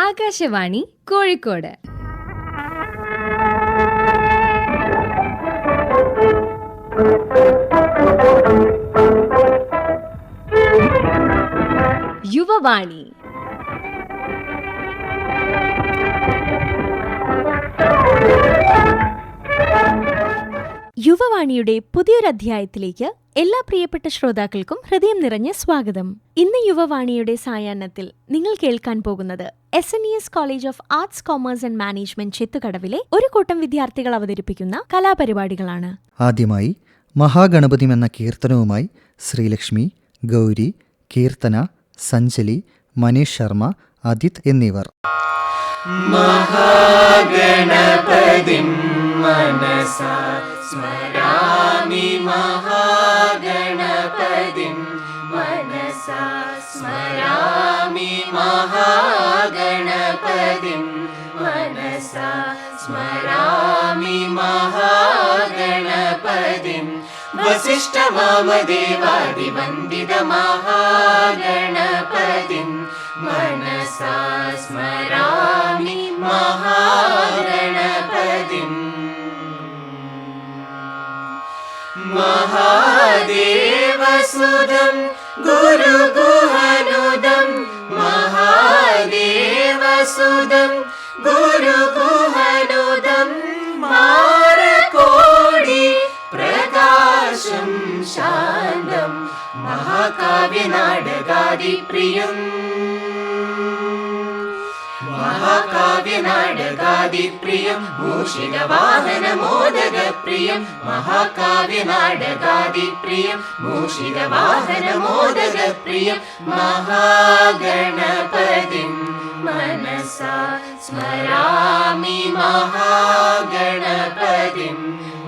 ആകാശവാണി കോഴിക്കോട്. യുവവാണി. യുവവാണിയുടെ പുതിയൊരധ്യായത്തിലേക്ക് എല്ലാ പ്രിയപ്പെട്ട ശ്രോതാക്കൾക്കും ഹൃദയം നിറഞ്ഞ സ്വാഗതം. ഇന്ന് യുവവാണിയുടെ സായാഹ്നത്തിൽ നിങ്ങൾ കേൾക്കാൻ പോകുന്നത് SNES college of arts, commerce and management ചെത്തുകടവിലെ ഒരു കൂട്ടം വിദ്യാർത്ഥികൾ അവതരിപ്പിക്കുന്ന കലാപരിപാടികളാണ്. ആദ്യമായി മഹാഗണപതി എന്ന കീർത്തനവുമായി ശ്രീലക്ഷ്മി, ഗൗരി, കീർത്തന, സഞ്ജലി, മനീഷ് ശർമ്മ, അദിത് എന്നിവർ. മഹാഗണപതിം മനസാ സ്മരാമി, മഹാഗണപതിം മനസാ സ്മരാമി, മഹാഗണപതിം മനസാ സ്മരാമി, മഹാഗണപതിം വസിഷ്ഠവാമദേവാദിവന്ദിത മഹാഗണപതിം മനസാ സ്മരാമി, മഹാഗണപതിം. മഹാദേവസുതം ഗുരുഗുഹനുദം, മഹാദേവസുതം ഗുരുഗുഹനുദം, മാരകോടി പ്രകാശം ശാന്തം, മഹാകാവ്യനാടകാദിപ്രിയം, മഹാകാവ്യനാടകാദിപ്രിയം, മൂഷികവാഹനമോദകപ്രിയം, മഹാകാവ്യനാടകാദിപ്രിയം, മൂഷികവാഹനമോദകപ്രിയം, മഹാഗണപതിം മനസാ സ്മരാമി, മഹാഗണപതിം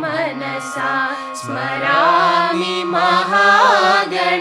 മനസാ സ്മരാമി, മഹാഗണപതിം.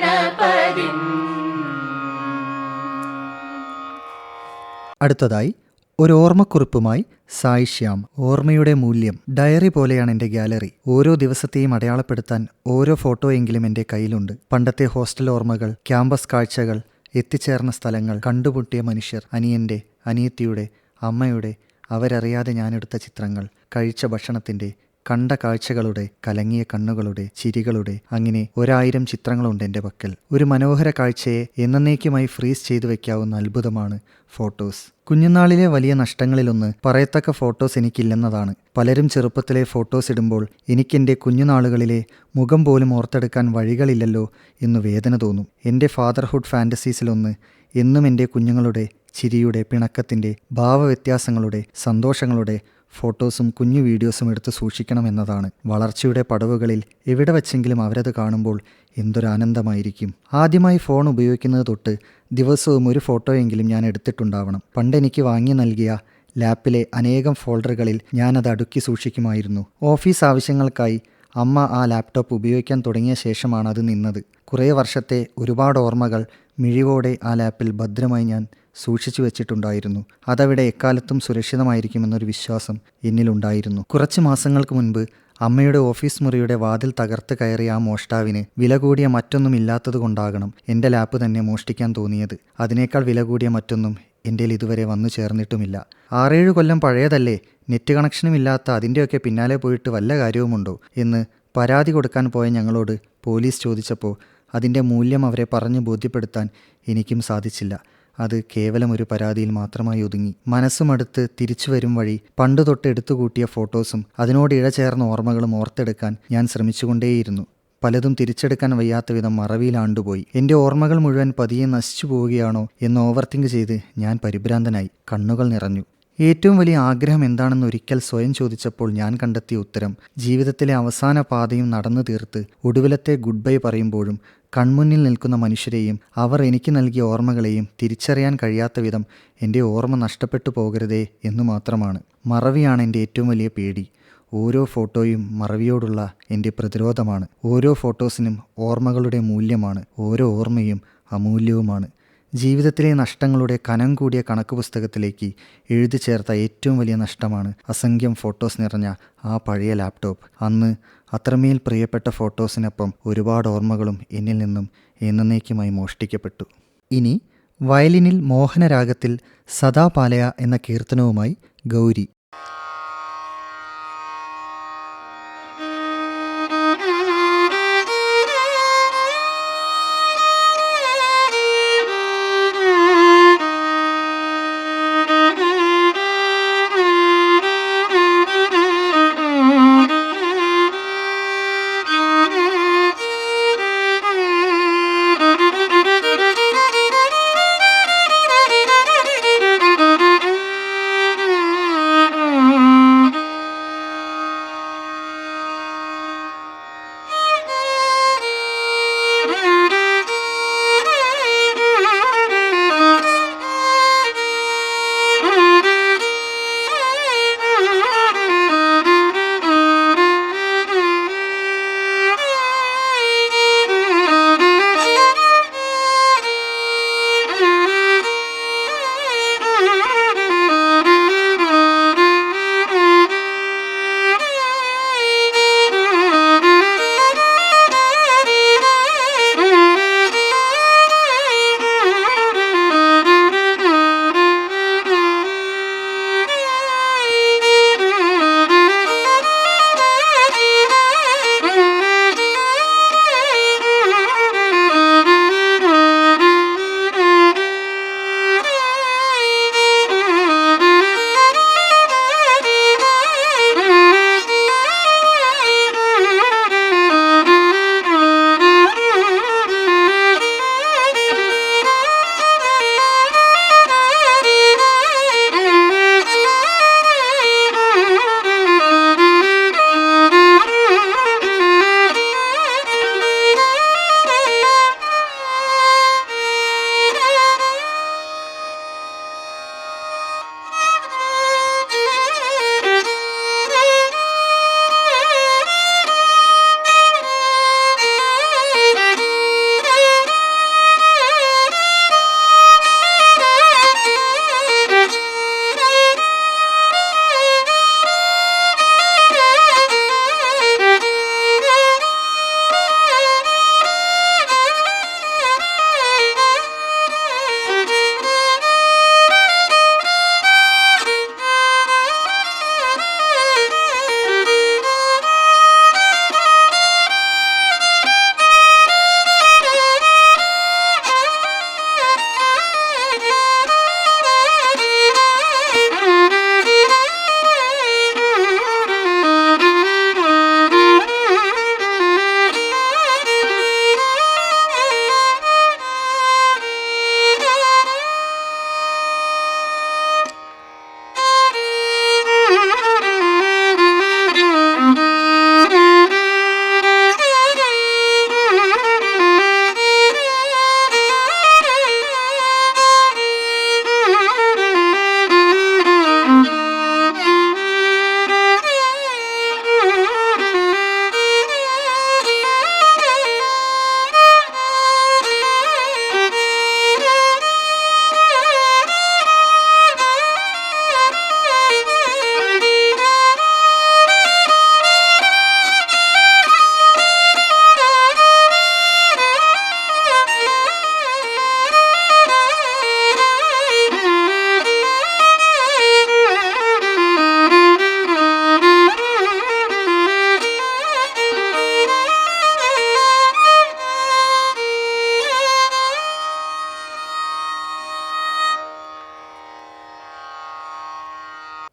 അടുത്തതായി ഒരു ഓർമ്മക്കുറിപ്പുമായി സായി ശ്യാം. ഓർമ്മയുടെ മൂല്യം. ഡയറി പോലെയാണ് എൻ്റെ ഗാലറി. ഓരോ ദിവസത്തെയും അടയാളപ്പെടുത്താൻ ഓരോ ഫോട്ടോയെങ്കിലും എൻ്റെ കയ്യിലുണ്ട്. പണ്ടത്തെ ഹോസ്റ്റൽ ഓർമ്മകൾ, ക്യാമ്പസ് കാഴ്ചകൾ, എത്തിച്ചേർന്ന സ്ഥലങ്ങൾ, കണ്ടുമുട്ടിയ മനുഷ്യർ, അനിയൻ്റെ, അനിയത്തിയുടെ, അമ്മയുടെ, അവരറിയാതെ ഞാനെടുത്ത ചിത്രങ്ങൾ, കഴിച്ച ഭക്ഷണത്തിൻ്റെ, കണ്ട കാഴ്ചകളുടെ, കലങ്ങിയ കണ്ണുകളുടെ, ചിരികളുടെ, അങ്ങനെ 1000 ചിത്രങ്ങളുണ്ട് എൻ്റെ പക്കൽ. ഒരു മനോഹര കാഴ്ചയെ എന്നേക്കുമായി ഫ്രീസ് ചെയ്തു വെക്കാവുന്ന അത്ഭുതമാണ് ഫോട്ടോസ്. കുഞ്ഞുനാളിലെ വലിയ നഷ്ടങ്ങളിലൊന്ന് പറയത്തക്ക ഫോട്ടോസ് എനിക്കില്ലെന്നതാണ്. പലരും ചെറുപ്പത്തിലെ ഫോട്ടോസ് ഇടുമ്പോൾ എനിക്കെൻ്റെ കുഞ്ഞുനാളുകളിലെ മുഖം പോലും ഓർത്തെടുക്കാൻ വഴികളില്ലല്ലോ എന്ന് വേദന തോന്നും. എൻ്റെ ഫാദർഹുഡ് ഫാൻറ്റസീസിലൊന്ന് എന്നും എൻ്റെ കുഞ്ഞുങ്ങളുടെ ചിരിയുടെ, പിണക്കത്തിൻ്റെ, ഭാവവ്യത്യാസങ്ങളുടെ, സന്തോഷങ്ങളുടെ ഫോട്ടോസും കുഞ്ഞു വീഡിയോസും എടുത്ത് സൂക്ഷിക്കണമെന്നതാണ്. വളർച്ചയുടെ പടവുകളിൽ എവിടെ വച്ചെങ്കിലും അവരത് കാണുമ്പോൾ എന്തൊരാനന്ദമായിരിക്കും. ആദ്യമായി ഫോൺ ഉപയോഗിക്കുന്നത് തൊട്ട് ദിവസവും ഒരു ഫോട്ടോയെങ്കിലും ഞാൻ എടുത്തിട്ടുണ്ടാവണം. പണ്ടെനിക്ക് വാങ്ങി നൽകിയ ലാപ്പിലെ അനേകം ഫോൾഡറുകളിൽ ഞാനത് അടുക്കി സൂക്ഷിക്കുമായിരുന്നു. ഓഫീസ് ആവശ്യങ്ങൾക്കായി അമ്മ ആ ലാപ്ടോപ്പ് ഉപയോഗിക്കാൻ തുടങ്ങിയ ശേഷമാണ് അത് നിന്നത്. കുറേ വർഷത്തെ ഒരുപാട് ഓർമ്മകൾ മിഴിവോടെ ആ ലാപ്പിൽ ഭദ്രമായി ഞാൻ സൂക്ഷിച്ചു വെച്ചിട്ടുണ്ടായിരുന്നു. അതവിടെ എക്കാലത്തും സുരക്ഷിതമായിരിക്കുമെന്നൊരു വിശ്വാസം എന്നിലുണ്ടായിരുന്നു. കുറച്ച് മാസങ്ങൾക്ക് മുൻപ് അമ്മയുടെ ഓഫീസ് മുറിയുടെ വാതിൽ തകർത്ത് കയറിയ ആ മോഷ്ടാവിന് വില കൂടിയ മറ്റൊന്നും ഇല്ലാത്തതുകൊണ്ടാകണം എൻ്റെ ലാപ്പ് തന്നെ മോഷ്ടിക്കാൻ തോന്നിയത്. അതിനേക്കാൾ വില കൂടിയ മറ്റൊന്നും എൻ്റെ ഇതുവരെ വന്നു ചേർന്നിട്ടുമില്ല. 6-7 കൊല്ലം പഴയതല്ലേ, നെറ്റ് കണക്ഷനും ഇല്ലാത്ത അതിൻ്റെയൊക്കെ പിന്നാലെ പോയിട്ട് വല്ല കാര്യവുമുണ്ടോ എന്ന് പരാതി കൊടുക്കാൻ പോയ ഞങ്ങളോട് പോലീസ് ചോദിച്ചപ്പോൾ അതിൻ്റെ മൂല്യം അവരെ പറഞ്ഞ് ബോധ്യപ്പെടുത്താൻ എനിക്കും സാധിച്ചില്ല. അത് കേവലം ഒരു പരാതിയിൽ മാത്രമായി ഒതുങ്ങി. മനസ്സുമടുത്ത് തിരിച്ചു വരും വഴി പണ്ടു തൊട്ട് എടുത്തുകൂട്ടിയ ഫോട്ടോസും അതിനോട് ഇഴചേർന്ന ഓർമ്മകളും ഓർത്തെടുക്കാൻ ഞാൻ ശ്രമിച്ചുകൊണ്ടേയിരുന്നു. പലതും തിരിച്ചെടുക്കാൻ വയ്യാത്ത വിധം മറവിയിലാണ്ടുപോയി. എൻ്റെ ഓർമ്മകൾ മുഴുവൻ പതിയെ നശിച്ചു പോവുകയാണോ എന്ന് ഓവർതിങ്ക് ചെയ്ത് ഞാൻ പരിഭ്രാന്തനായി. കണ്ണുകൾ നിറഞ്ഞു. ഏറ്റവും വലിയ ആഗ്രഹം എന്താണെന്ന് ഒരിക്കൽ സ്വയം ചോദിച്ചപ്പോൾ ഞാൻ കണ്ടെത്തിയ ഉത്തരം ജീവിതത്തിലെ അവസാന പാതയും നടന്നു തീർത്ത് ഒടുവിലത്തെ ഗുഡ് ബൈ പറയുമ്പോഴും കൺമുന്നിൽ നിൽക്കുന്ന മനുഷ്യരെയും അവർ എനിക്ക് നൽകിയ ഓർമ്മകളെയും തിരിച്ചറിയാൻ കഴിയാത്ത വിധം എൻ്റെ ഓർമ്മ നഷ്ടപ്പെട്ടു പോകരുതേ എന്നു മാത്രമാണ്. മറവിയാണ് എൻ്റെ ഏറ്റവും വലിയ പേടി. ഓരോ ഫോട്ടോയും മറവിയോടുള്ള എൻ്റെ പ്രതിരോധമാണ്. ഓരോ ഫോട്ടോസിനും ഓർമ്മകളുടെ മൂല്യമാണ്. ഓരോ ഓർമ്മയും അമൂല്യവുമാണ്. ജീവിതത്തിലെ നഷ്ടങ്ങളുടെ കനം കൂടിയ കണക്ക് പുസ്തകത്തിലേക്ക് എഴുതി ചേർത്ത ഏറ്റവും വലിയ നഷ്ടമാണ് അസംഖ്യം ഫോട്ടോസ് നിറഞ്ഞ ആ പഴയ ലാപ്ടോപ്പ്. അന്ന് അത്രമേൽ പ്രിയപ്പെട്ട ഫോട്ടോസിനൊപ്പം ഒരുപാട് ഓർമ്മകളും എന്നിൽ നിന്നും എന്നേക്കുമായി മോഷ്ടിക്കപ്പെട്ടു. ഇനി വയലിനിൽ മോഹനരാഗത്തിൽ സദാപാലയ എന്ന കീർത്തനവുമായി ഗൗരി.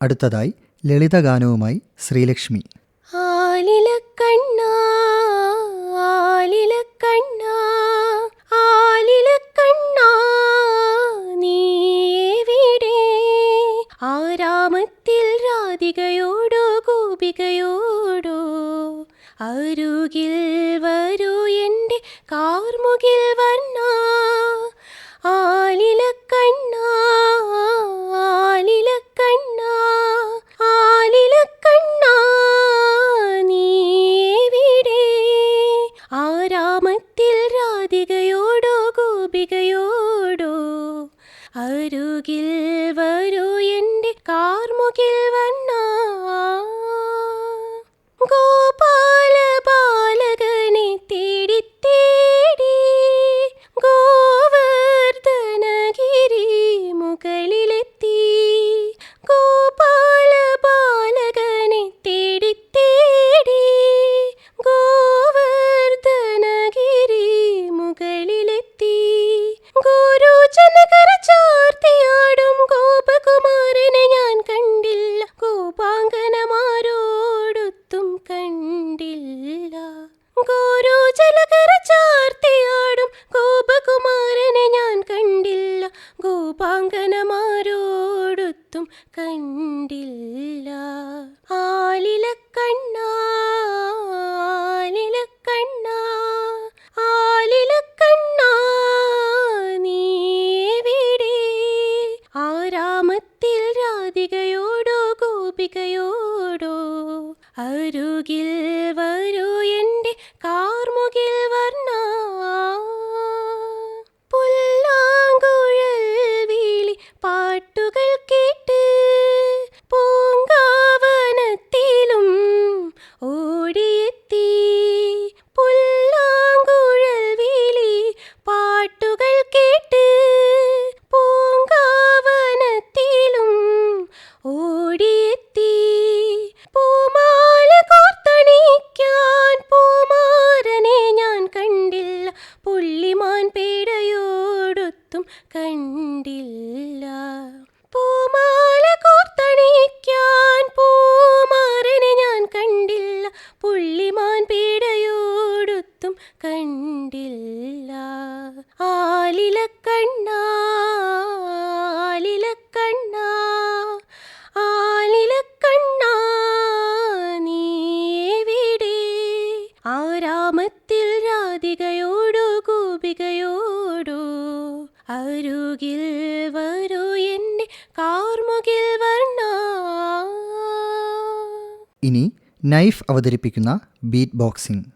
അടുത്തതായി ലളിതഗാനവുമായി ശ്രീലക്ഷ്മി. ആലിലക്കണ്ണാ ആലിലക്കണ്ണാ ആലിലക്കണ്ണാ നീവിടെ ആരാമത്തിൽ രാധികയോടോ ഗോപികയോടോ അരുകിൽ വരൂ എൻ്റെ കാർമുകിൽ വർണ്ണ ആലിലക്കണ്ണാ ആലിലക്കണ്ണാ ആലിലക്കണ്ണാ നീവിടെ ആരാമത്തിൽ രാധികയോടോ ഗോപികയോടോ അരുകിൽ വരൂ എൻ്റെ കാർമുകിൽ വർണ്ണ ഗോപാല ബാലകനെ തേടി തേടി ഗോവർദ്ധന ഒട്ടും കണ്ടില്ല. ആലിലക്കണ്ണാ ആലിലക്കണ്ണാ ആലിലക്കണ്ണാ നീവിടെ? ആരാമത്തിൽ രാധികയോടോ ഗോപികയോടോ അരുകിൽ വരൂ എൻ്റെ കാർമുകിൽ വർണ്ണ. പുല്ലാങ്കുഴൽ വീളി പാട്ടുകൾ കേട്ട് പൂങ്കാവനത്തിലും ഓടിയെത്തി. പുല്ലാങ്കുഴൽ വീളി പാട്ടുകൾ കേട്ട് പൂങ്കാവനത്തിലും ഓടിയെത്തി. പൂമാല കോർത്തണിക്കാൻ പൂമാരനെ ഞാൻ കണ്ടില്ല. പുള്ളിമാൻ പേടയോടൊത്തും കണ്ടില്ല. പൂമാല കോർത്തണിക്കാൻ പൂമാരനെ ഞാൻ കണ്ടില്ല. പുള്ളിമാൻ പേടയോടൊത്തും കണ്ടില്ല. ആലിലക്കണ്ണാ ആലിലക്കണ്ണാ ആലിലക്കണ്ണാ നീവിടെ? ആരാമത്തിൽ രാധികയോടോ ഗോപികയോടോ അരുകിൽ വരൂ എൻ്റെ കാർമുകിൽ വർണ്ണ. ഇനി നൈഫ് അവതരിപ്പിക്കുന്ന ബീറ്റ് ബോക്സിംഗ്.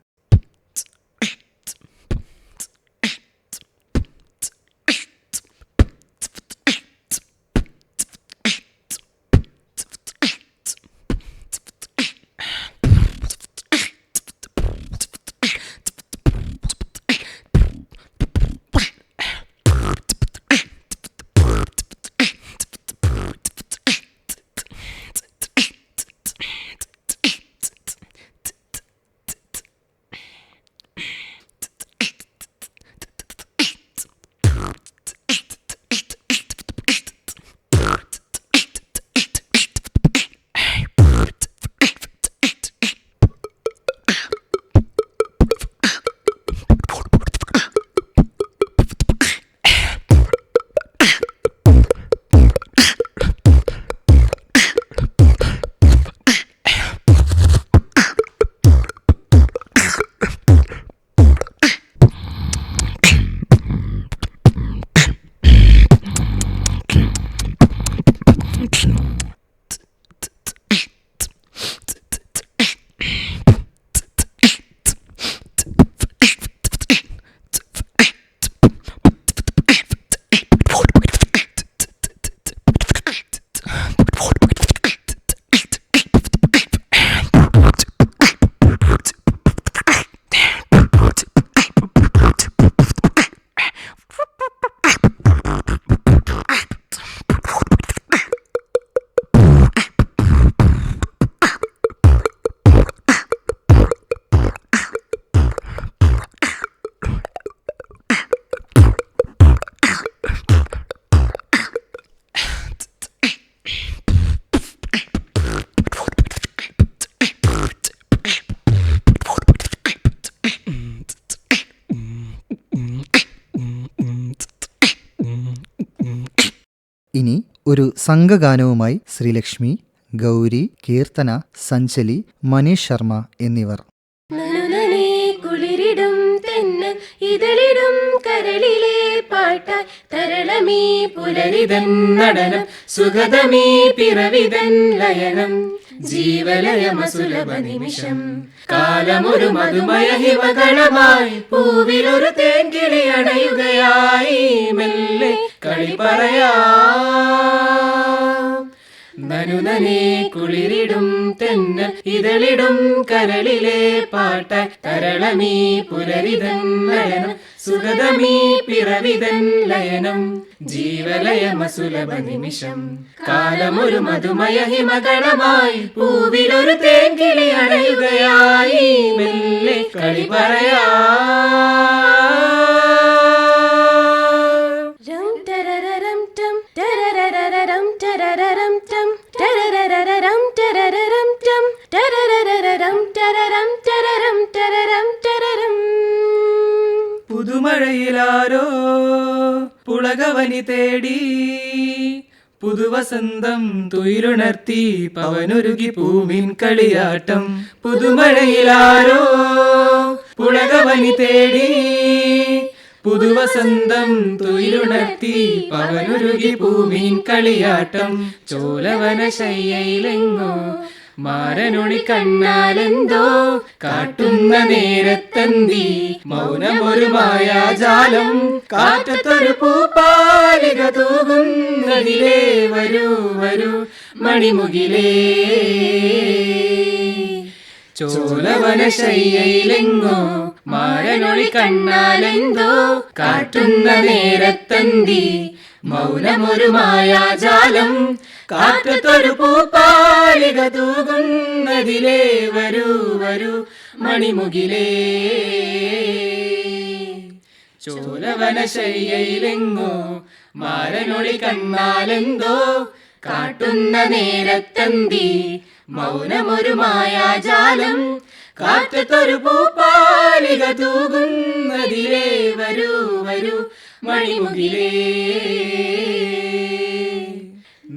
ഇനി ഒരു സംഘഗാനവുമായി ശ്രീലക്ഷ്മി, ഗൗരി, കീർത്തന, സഞ്ജലി, മനീഷ് ശർമ്മ എന്നിവർ. കുളിരിടും തെന്ന് ഇതളിടും കരളിലെ പാട്ടായി തരളമീ പുലരിതൻ നടനം സുഗതമീ പിറവിതൻ ലയനം ജീവലയമസുലഭ നിമിഷം കാലമൊരു മധുമയ ഹിമകളമായി പൂവിലൊരു തേൻകിളി അണയുകയായി മെല്ലെ കളി പറയാ നനുനനെ കുളിരിടും തെന്നൽ ഇതളിടും കരളിലെ പാട്ടായി തരളമീ പുലരിതൻ ലയനം സുഗതമീ പിറവിതൻ ലയനം ജീവലയമസുലഭ നിമിഷം കാലമൊരു മധുമയ ഹിമകളമായി പൂവിലൊരു തേൻകിളി അണയുകയായി മെല്ലെ കളി പറയാ പുതുമഴയിലാരോ പുളകവനി തേടി പുതുവസന്തം തുയിലുണർത്തി പവനൊരുകി പൂവിൻ കളിയാട്ടം. പുതുമഴയിലാരോ പുളകവനി തേടി, പുതുവസന്തം തുയിലുണർത്തി പവനൊരുകി പൂവിൻ കളിയാട്ടം. ചോലവന ശയ്യയിലെങ്ങോ മാരനൊളി കണ്ണാലെന്തോ കാട്ടുന്ന നേരത്തന്തി മൗനമൊരു മായാജാലം. കാറ്റത്തൊരു പൂപ്പാലിക തൂകുന്നതിലേ വരൂ വരൂ മണിമുകിലേ. ചോലവന ശയ്യയിലെങ്ങോ മാരനൊളി കണ്ണാലെന്തോ കാട്ടുന്ന നേരത്തന്തി മൗനമൊരു മായാജാലം. കാറ്റത്തൊരു പൂപ്പാലിക തൂകുന്നതിലേ വരൂ വരൂ മണിമുകിലേ. ചോലവന ശയ്യയിലെങ്ങോ മാരനൊളി കണ്ണാലെന്തോ കാട്ടുന്ന നേരത്തന്തി മൗനമൊരു മായാജാലം. കാറ്റത്തൊരു പൂപ്പാലിക തൂകുന്നതിലേ വരൂ വരൂ മണിമുകിലേ.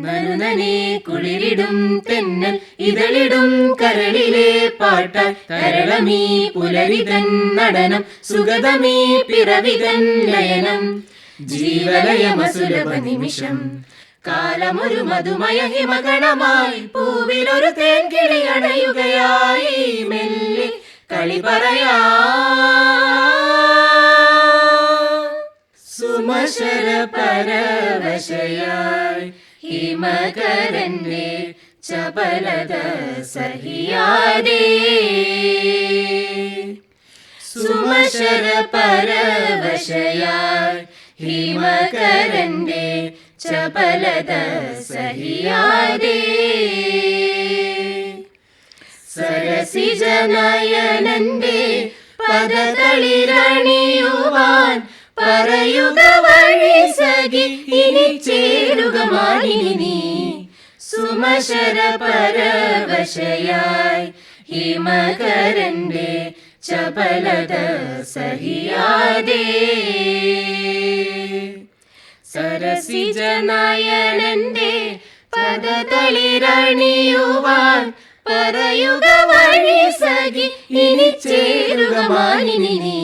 നനുനനെ കുളിരിടും തെന്നൽ ഇതളിടും കരളിലെ പാട്ടാൽ തരളമീ പുലരിതൻ നടനം സുഗതമീ പിറവിതൻ ലയനം. ജീവലയമസുലഭ നിമിഷം കാലമൊരു മധുമയ ഹിമഗണമായി പൂവിലൊരു തേൻകിളി അണയുകയായി മെല്ലെ കളി പറയാ. സുമശര പരവശയായി ഹിമകരന്റെ ചപലത സഹിയാതെ. സുമശര പരവശയായി ഹിമകരന്റെ ചപലത സഹിയാതെ. സരസിജനയനന്റെ പദതളിരണിയുവാൻ പറയുക വഴി സഖി ഇനി ചേരുക മാനിനി നീ. സുമശര പരവശയായി ഹിമകരന്റെ ചപലത സഹിയാതെ. സരസിജനയനന്റെ പദതളിരണിയുവാൻ പറയുക വഴി സഖി ഇനി ചേരുക മാനിനി നീ.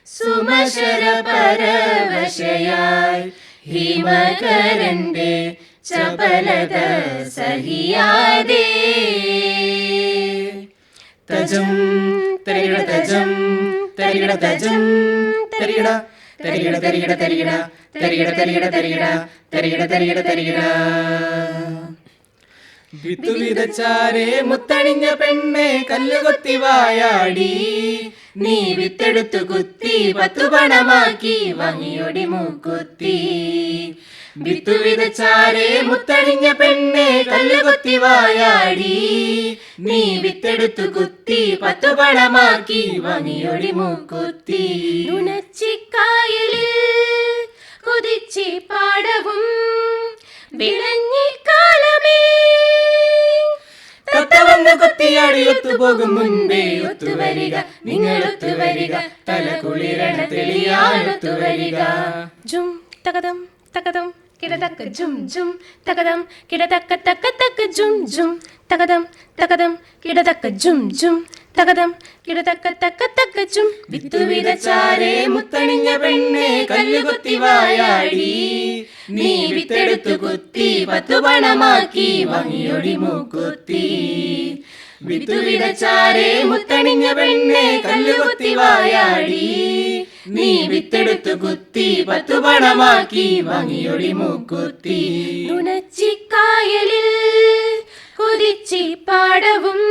സുമശര പരവശയായി ഹിമകരന്റെ ചപലത സഹിയാതെ. തജം തരികിട തജം തരികിട തജം തരികിട തരികിട തരികിട തരികിട തരികിട തരികിട തരികിട തരികിട തരികിട തരികിട. വിത്തു വിതച്ചാരേ മുത്തണിഞ്ഞ പെണ്ണെ കല്ലുകൊത്തി വായാടി, നീ വിത്തെടുത്തു കുത്തി 10 പണമാക്കി വാങ്ങിയൊടി മൂക്കുത്തി. വിത്തു വിതച്ചാരേ മുത്തണിഞ്ഞ പെണ്ണെ കല്ലുകൊത്തി വായാടി, നീ വിത്തെടുത്തു കുത്തി 10 പണമാക്കി വാങ്ങിയൊടി മൂക്കുത്തി. നുണച്ചിക്കായലിൽ കുതിച്ചി പാടവും വിളഞ്ഞിക്കാലമേ തത്തവന്ന് കൊത്തിയാടി ഒത്തുപോകും മുൻപേ ഒത്തുവരിക, നിങ്ങൾ ഒത്തുവരിക, തല കുളിരണ തെളിയാനൊത്തുവരിക. ജും തകതം തകതം കിടതക്ക ജും ജും തകതം കിടതക്ക തക്ക തക്ക ജും ജും തകതം തകതം കിടതക്ക ജും ജും തകതം കിടതക്ക തക്ക തക്ക ജും. വിത്തു വിതച്ചാരേ മുത്തണിഞ്ഞ പെണ്ണെ കല്ലുകൊത്തി വായാടി, നീ വിത്തെടുത്തു കുത്തി 10 പണമാക്കി വാങ്ങിയൊടി മൂക്കുത്തി. വിത്തു വിതച്ചാരേ മുത്തണിഞ്ഞ പെണ്ണെ കല്ലുകൊത്തി വായാടി, നീ വിത്തെടുത്തു കുത്തി 10 പണമാക്കി വാങ്ങിയൊടി മൂക്കുത്തി. നുണച്ചിക്കായലിൽ കുതിച്ചി പാടവും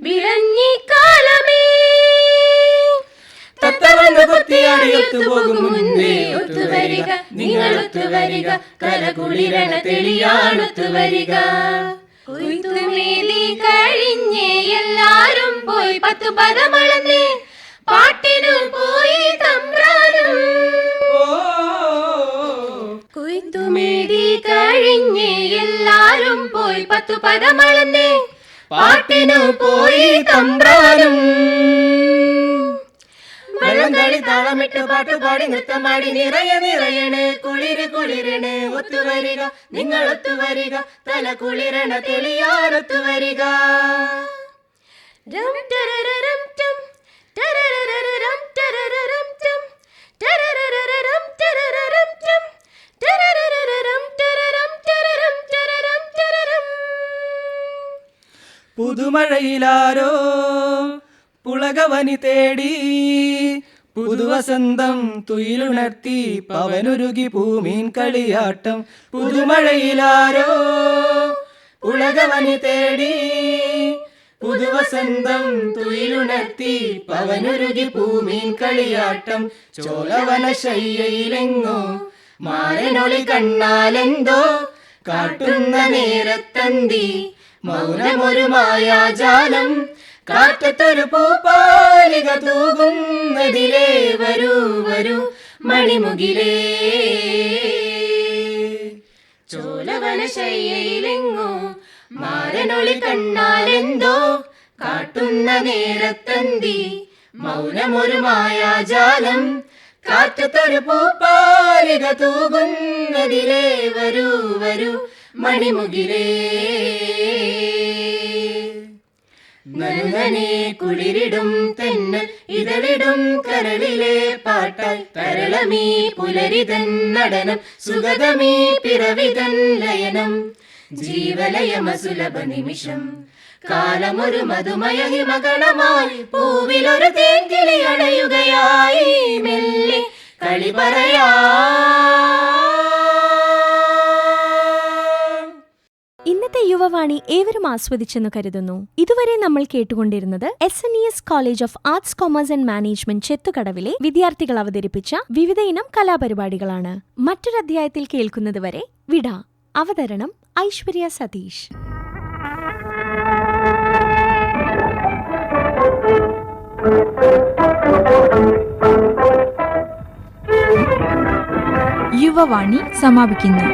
വിളഞ്ഞിക്കാലമേ തത്തവന്ന് കൊത്തിയാടി ഒത്തുപോകും മുൻപേ ഒത്തുവരിക, നിങ്ങൾ ഒത്തുവരിക, കല കുളിരണ തെളിയാണൊത്തുവരിക. കൊയ്ത്തുമേലി കഴിഞ്ഞേ എല്ലാരും പോയി 10 പദമളന്നേ പാട്ടിനു പോയി തമ്പ്രാനും. കൊയ്ത്തുമേലി കഴിഞ്ഞേ എല്ലാരും പോയി 10 പദമളന്നേ പാട്ടിനു പോയി തമ്പ്രാനും. വള്ളംകളി താളമിട്ട് പാട്ടുപാടി നൃത്തമാടി നിറയണേ കുളിര് കുളിരണേ ഒത്തുവരിക നിങ്ങൾ ഒത്തുവരിക തല കുളിരണ തെളിയാറൊത്തുവരിക. പുതുമഴയിലാരോ പുളകവനി തേടി പുതുവസന്തം തുയിലുണർത്തി പവനുരുകി പൂമീൻ കളിയാട്ടം. പുതുമഴയിലാരോ പുളകവനി തേടി പുതുവസന്തം തുയിലുണർത്തി പവനുരുകി പൂമീൻ കളിയാട്ടം. ചോലവന ശയ്യയിലെങ്ങോ മാരനൊളി കണ്ണാലെന്തോ കാട്ടുന്ന നേരത്തന്തി മൗനമൊരു മായാജാലം. കാറ്റത്തൊരു പൂപ്പാലിക തൂകുന്നതിലേ വരൂ വരൂ മണിമുകിലേ. ചോലവന ശയ്യയിലെങ്ങോ മാരനൊളി കണ്ണാലെന്തോ കാട്ടുന്ന നേരത്തന്തി മൗനമൊരു മായാജാലം. കാറ്റത്തൊരു പൂപ്പാലിക തൂകുന്നതിലേ വരൂ വരൂ മണിമുകിലേ. നനുനനെ കുളിരിടും തെന്നൽ ഇതളിടും കരളിലെ പാട്ടായി തരളമീ പുലരിതൻ നടനം സുഗതമീ പിറവിതൻ ലയനം. ജീവലയമസുലഭ നിമിഷം കാലമൊരു മധുമയ ഹിമഗണമായി പൂവിലൊരു തേൻകിളി അണയുകയായി മെല്ലെ കളി പറയാ. ഇന്നത്തെ യുവവാണി ഏവരും ആസ്വദിച്ചെന്ന് കരുതുന്നു. ഇതുവരെ നമ്മൾ കേട്ടുകൊണ്ടിരുന്നത് SNES college of arts commerce and management ചെത്തുകടവിലെ വിദ്യാർത്ഥികൾ അവതരിപ്പിച്ച വിവിധ ഇനം കലാപരിപാടികളാണ്. മറ്റൊരധ്യായത്തിൽ കേൾക്കുന്നതുവരെ വിട. അവതരണം ഐശ്വര്യ സതീഷ്. യുവവാണി സമാപിക്കുന്നു.